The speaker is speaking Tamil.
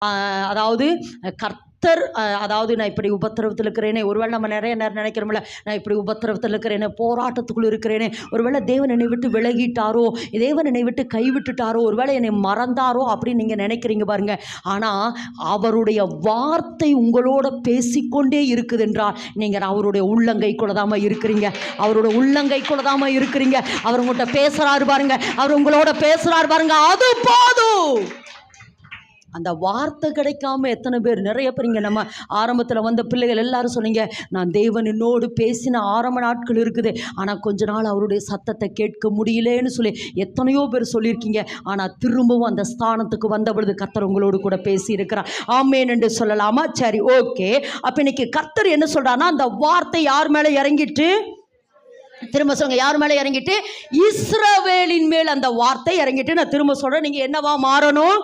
அதாவது அதாவது நான் இப்படி உபத்திரவத்தில் இருக்கிறேனே, ஒருவேளை நம்ம நிறைய நேரம் நினைக்கிறோம்ல, நான் இப்படி உபத்திரவத்தில் இருக்கிறேனே, போராட்டத்துக்குள்ளே இருக்கிறேனே, ஒருவேளை தேவன் என்னை விட்டு விலகிட்டாரோ, தேவன் என்னை விட்டு கைவிட்டுட்டாரோ, ஒருவேளை என்னை மறந்தாரோ அப்படின்னு நீங்கள் நினைக்கிறீங்க பாருங்க. ஆனால் அவருடைய வார்த்தை உங்களோட பேசிக்கொண்டே இருக்குது என்றால் நீங்கள் அவருடைய உள்ளங்கைக்குள்ள தாம இருக்கிறீங்க. அவருடைய உள்ளங்கைக்குள்ள தாம இருக்கிறீங்க. அவர் உங்கள்கிட்ட பேசுகிறாரு பாருங்க, அவர் உங்களோட பேசுகிறாரு பாருங்க, அது போதும். அந்த வார்த்தை கிடைக்காம எத்தனை பேர், நிறைய பேர் இங்கே நம்ம ஆரம்பத்தில் வந்த பிள்ளைகள் எல்லாரும் சொன்னீங்க, நான் தேவன் என்னோடு பேசின ஆரம்ப நாட்கள் இருக்குது, ஆனால் கொஞ்ச நாள் அவருடைய சத்தத்தை கேட்க முடியலேன்னு சொல்லி எத்தனையோ பேர் சொல்லியிருக்கீங்க. ஆனால் திரும்பவும் அந்த ஸ்தானத்துக்கு வந்த பொழுது கர்த்தர் உங்களோடு கூட பேசி இருக்கிறார். ஆமேன் என்று சொல்லலாமா? சரி, ஓகே. அப்போ இன்னைக்கு கர்த்தர் என்ன சொல்றாருன்னா, அந்த வார்த்தை யார் மேலே இறங்கிட்டு, திரும்ப சொல்லுங்க, யார் மேலே இறங்கிட்டு? இஸ்ரவேலின் மேல் அந்த வார்த்தை இறங்கிட்டு. நான் திரும்ப சொல்றேன், நீங்க என்னவா மாறணும்?